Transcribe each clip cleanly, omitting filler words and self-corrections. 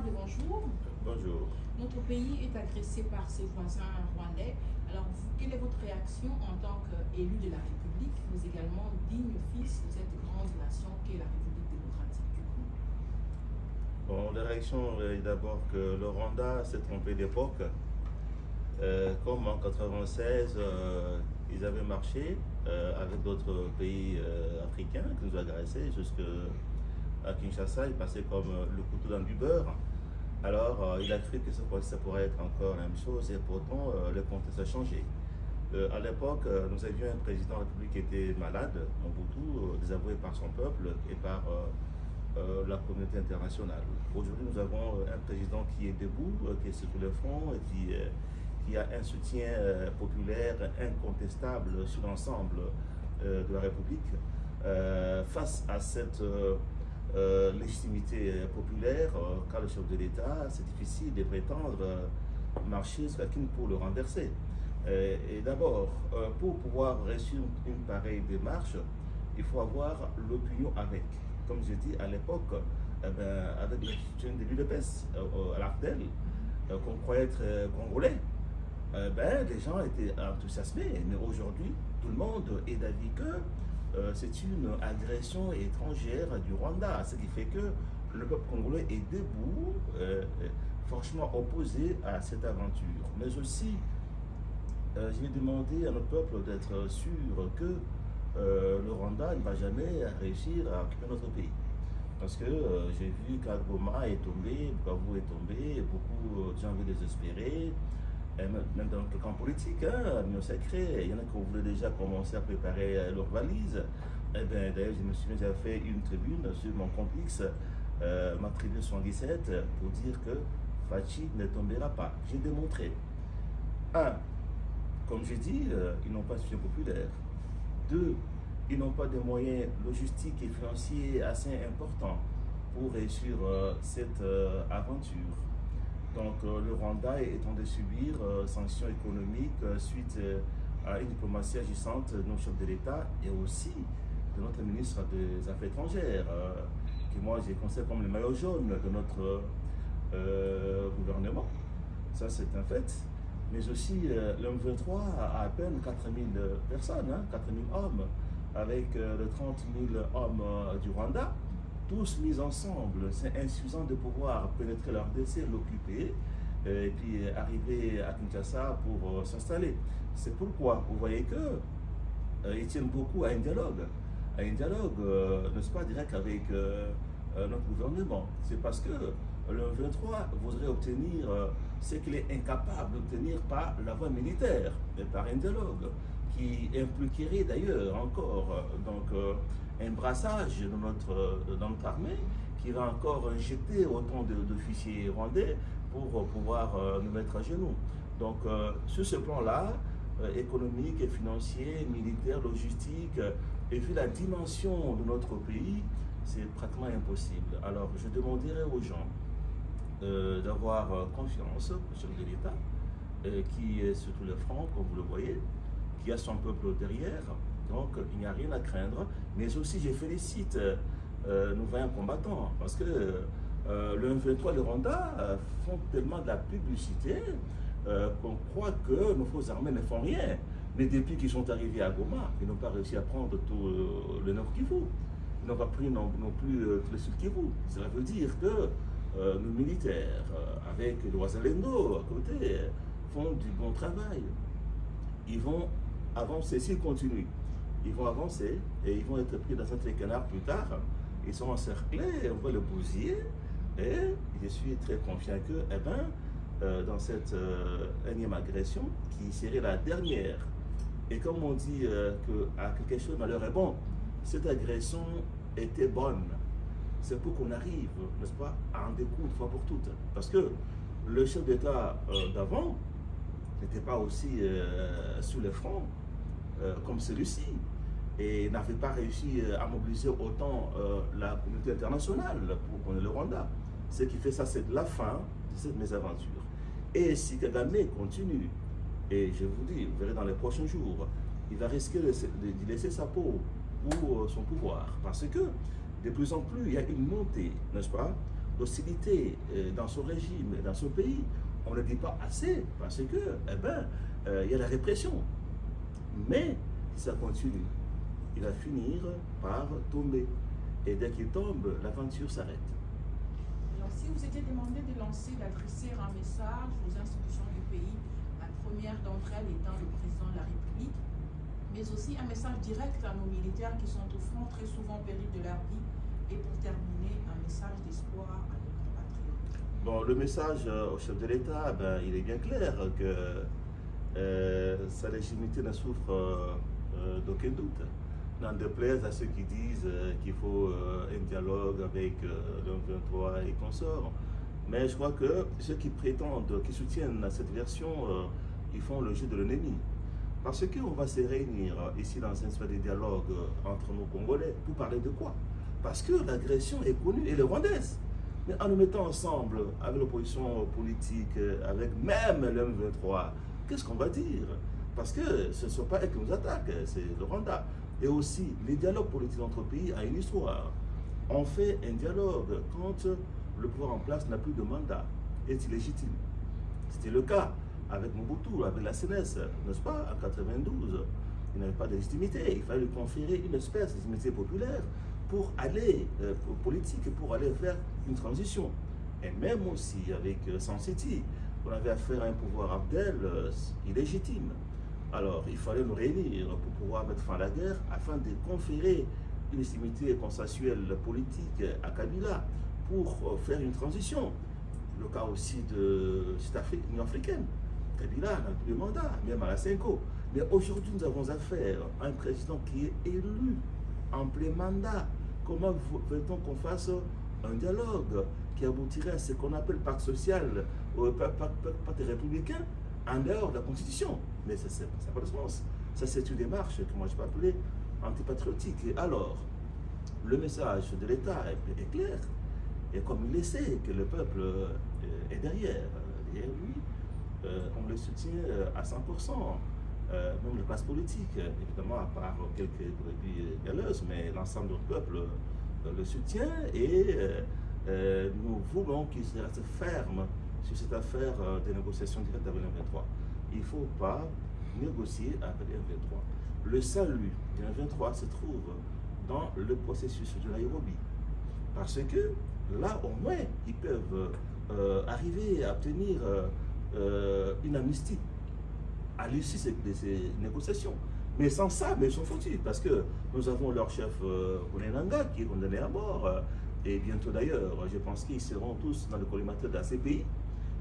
Kagame, bonjour. Bonjour. Notre pays est agressé par ses voisins rwandais. Alors, quelle est votre réaction en tant qu'élu de la République, mais également digne fils de cette grande nation qu'est la République démocratique du Congo? Bon, la réaction est d'abord que le Rwanda s'est trompé d'époque. Comme en 96, ils avaient marché avec d'autres pays africains qui nous agressaient jusqu'à Kinshasa. Ils passaient comme le couteau dans du beurre. Alors, il a cru que ça pourrait être encore la même chose et pourtant, le contexte a changé. À l'époque, nous avions un président de la République qui était malade, Mobutu, désavoué par son peuple et par la communauté internationale. Aujourd'hui, nous avons un président qui est debout, qui est sur le front et qui a un soutien populaire incontestable sur l'ensemble de la République. Face à cette légitimité populaire, qu'a le chef de l'État, c'est difficile de prétendre marcher sur la King pour le renverser. Et d'abord, pour pouvoir réussir une pareille démarche, il faut avoir l'opinion avec. Comme je dis à l'époque, avec l'institution de l'UDPS à l'Ardel, qu'on croyait être congolais, les gens étaient enthousiasmés. Mais aujourd'hui, tout le monde est d'avis que c'est une agression étrangère du Rwanda. Ce qui fait que le peuple congolais est debout, franchement opposé à cette aventure. Mais aussi, j'ai demandé à notre peuple d'être sûr que le Rwanda ne va jamais réussir à occuper notre pays. Parce que j'ai vu qu'Agoma est tombé, Bukavu est tombé, beaucoup de gens avaient désespéré, et même dans notre camp politique, l'Union sacrée, il y en a qui voulaient déjà commencer à préparer leurs valises. Et bien, d'ailleurs, je me souviens, j'avais fait une tribune sur mon compte X, ma tribune 77, pour dire que Fachi ne tombera pas. J'ai démontré. Un, comme j'ai dit, ils n'ont pas de soutien populaire. Deux, ils n'ont pas de moyens logistiques et financiers assez importants pour réussir cette aventure. Donc le Rwanda est en train de subir sanctions économiques suite à une diplomatie agissante de nos chefs de l'État et aussi de notre ministre des Affaires étrangères, que moi j'ai considéré comme le maillot jaune de notre gouvernement. Ça c'est un fait. Mais aussi le M23 a à peine 4000 personnes, 4000 hommes, avec les 30 000 hommes du Rwanda, tous mis ensemble. C'est insuffisant de pouvoir pénétrer leur décès, l'occuper, et puis arriver à Kinshasa pour s'installer. C'est pourquoi vous voyez qu'ils tiennent beaucoup à un dialogue, n'est-ce pas, direct avec notre gouvernement. C'est parce que le 23 voudrait obtenir ce qu'il est incapable d'obtenir par la voie militaire, mais par un dialogue qui impliquerait d'ailleurs encore un brassage de notre armée qui va encore injecter autant d'officiers rwandais pour pouvoir nous mettre à genoux. Donc sur ce plan-là, économique et financier, militaire, logistique, et vu la dimension de notre pays, c'est pratiquement impossible. Alors je demanderai aux gens d'avoir confiance au chef de l'État, qui est sur tous les fronts, comme vous le voyez, qui a son peuple derrière, donc il n'y a rien à craindre. Mais aussi, je félicite nos vaillants combattants, parce que le M23 et le Rwanda font tellement de la publicité qu'on croit que nos forces armées ne font rien. Mais depuis qu'ils sont arrivés à Goma, ils n'ont pas réussi à prendre tout le Nord Kivu. Ils n'ont pas pris non plus tout le Sud Kivu. Cela veut dire que nos militaires, avec le Wazalendo à côté, font du bon travail. Ils vont avancer, s'ils continuent, ils vont avancer et ils vont être pris dans un tricanard plus tard. Ils sont encerclés, on va le bousiller et je suis très confiant que, dans cette énième agression qui serait la dernière, et comme on dit que à quelque chose malheur est bon, cette agression était bonne. C'est pour qu'on arrive, n'est-ce pas, à en découdre une fois pour toutes. Parce que le chef d'État d'avant n'était pas aussi sur le front comme celui-ci et n'avait pas réussi à mobiliser autant la communauté internationale pour qu'on ait le Rwanda. Ce qui fait ça, c'est la fin de cette mésaventure. Et si Kagame continue, et je vous dis, vous verrez dans les prochains jours, il va risquer de laisser sa peau pour son pouvoir. Parce que de plus en plus, il y a une montée, n'est-ce pas, d'hostilité dans son régime, dans son pays. On ne le dit pas assez parce que, il y a la répression. Mais si ça continue, il va finir par tomber. Et dès qu'il tombe, l'aventure s'arrête. Alors, si vous étiez demandé d'adresser un message aux institutions du pays, la première d'entre elles étant le président de la République, mais aussi un message direct à nos militaires qui sont au front, très souvent au péril de leur vie, et pour terminer, un message d'espoir à nos compatriotes. Bon, le message au chef de l'État, il est bien clair que sa légitimité ne souffre d'aucun doute. N'en déplaise à ceux qui disent qu'il faut un dialogue avec le 23 et consorts. Mais je crois que ceux qui prétendent, qui soutiennent cette version, ils font le jeu de l'ennemi. Parce qu'on va se réunir ici dans un espace de dialogue entre nos Congolais pour parler de quoi? Parce que l'agression est connue et est rwandaise. Mais en nous mettant ensemble avec l'opposition politique, avec même le M23, qu'est-ce qu'on va dire? Parce que ce ne sont pas eux qui nous attaquent, c'est le Rwanda. Et aussi, les dialogues politiques entre pays a une histoire. On fait un dialogue quand le pouvoir en place n'a plus de mandat, est illégitime. C'était le cas avec Mobutu, avec la CNES, n'est-ce pas, en 92. Il n'avait pas de légitimité, il fallait lui conférer une espèce de légitimité populaire pour aller, politique, pour aller vers une transition. Et même aussi avec Sansiti, on avait affaire à un pouvoir Abdel illégitime. Alors, il fallait nous réunir pour pouvoir mettre fin à la guerre afin de conférer une légitimité consensuelle politique à Kabila pour faire une transition. Le cas aussi de l'Union africaine. Kabila n'a plus de mandat, même à la Cinco. Mais aujourd'hui, nous avons affaire à un président qui est élu en plein mandat. Comment veut-on qu'on fasse un dialogue qui aboutirait à ce qu'on appelle pacte social, pacte républicain, en dehors de la Constitution? Mais ça n'a pas de sens. Ça, c'est une démarche que moi je peux appeler antipatriotique. Et alors, le message de l'État est clair. Et comme il le sait que le peuple est derrière lui, on le soutient à 100%. Même la classe politique, évidemment, à part quelques brebis galeuses, mais l'ensemble du peuple le soutient et nous voulons qu'il reste ferme sur cette affaire des négociations directes avec le M23. Il ne faut pas négocier avec le M23. Le salut du M23 se trouve dans le processus de Nairobi. Parce que là, au moins, ils peuvent arriver à obtenir une amnistie à l'issue de ces négociations. Mais sans ça, ils sont foutus, parce que nous avons leur chef Kounénanga qui est condamné à mort, et bientôt d'ailleurs, je pense qu'ils seront tous dans le collimateur de la CPI,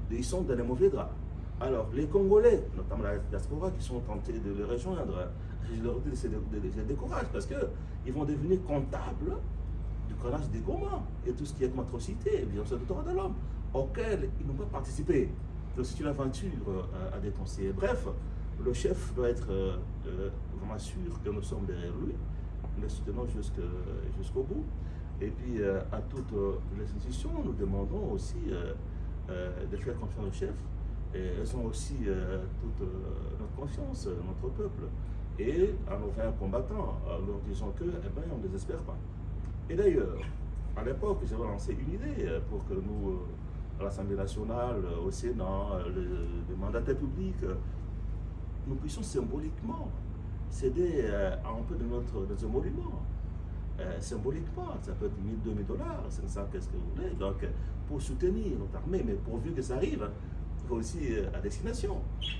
ils sont dans les mauvais draps. Alors, les Congolais, notamment la diaspora, qui sont tentés de les rejoindre, je leur dis de les décourage, parce qu'ils vont devenir comptables du carnage des Goma, et tout ce qui est comme atrocité, violation des droits de l'homme, auquel ils n'ont pas participé. Donc c'est une aventure à déconseiller. Bref, le chef doit être vraiment sûr que nous sommes derrière lui, nous le soutenons jusqu'au bout. Et puis à toutes les institutions, nous demandons aussi de faire confiance au chef. Et elles ont aussi toute notre confiance, notre peuple. Et à nos frères combattants, leur disons que, on ne désespère pas. Et d'ailleurs, à l'époque, j'avais lancé une idée pour que nous, à l'Assemblée nationale, au Sénat, les mandataires publics, nous puissions symboliquement céder à un peu de notre monument. Symboliquement, ça peut être 1 000, 2 000 dollars, 500, qu'est-ce que vous voulez, donc pour soutenir notre armée, mais pourvu que ça arrive, il faut aussi à destination.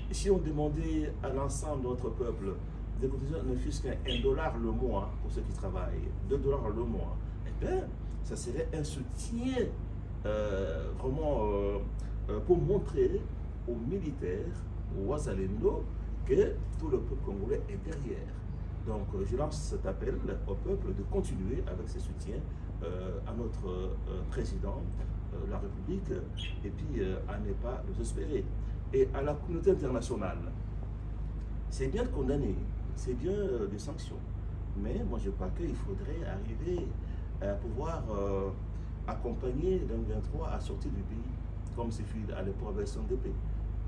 Et si on demandait à l'ensemble de notre peuple de cotiser ne fût-ce qu'1 dollar le mois pour ceux qui travaillent, 2 dollars le mois, eh bien, ça serait un soutien vraiment pour montrer aux militaires, aux Wazalendo, que tout le peuple congolais est derrière. Donc je lance cet appel au peuple de continuer avec ses soutiens à notre président de la République et puis à ne pas nous espérer. Et à la communauté internationale, c'est bien de condamner, c'est bien des sanctions, mais moi je crois qu'il faudrait arriver à pouvoir accompagner l'M23 à sortir du pays, comme c'est fait à l'époque avec SNDP,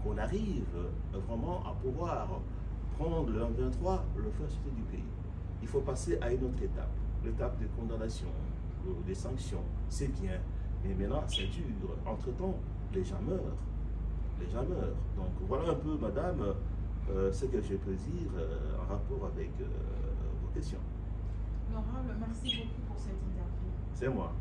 qu'on arrive vraiment à pouvoir prendre le M23, le faire sortir du pays. Il faut passer à une autre étape, l'étape de condamnation, des sanctions, c'est bien, Et maintenant, c'est dur. Entre-temps, les gens meurent. Les gens meurent. Donc voilà un peu, madame, ce que je peux dire en rapport avec vos questions. Laurent, merci beaucoup pour cette interview. C'est moi.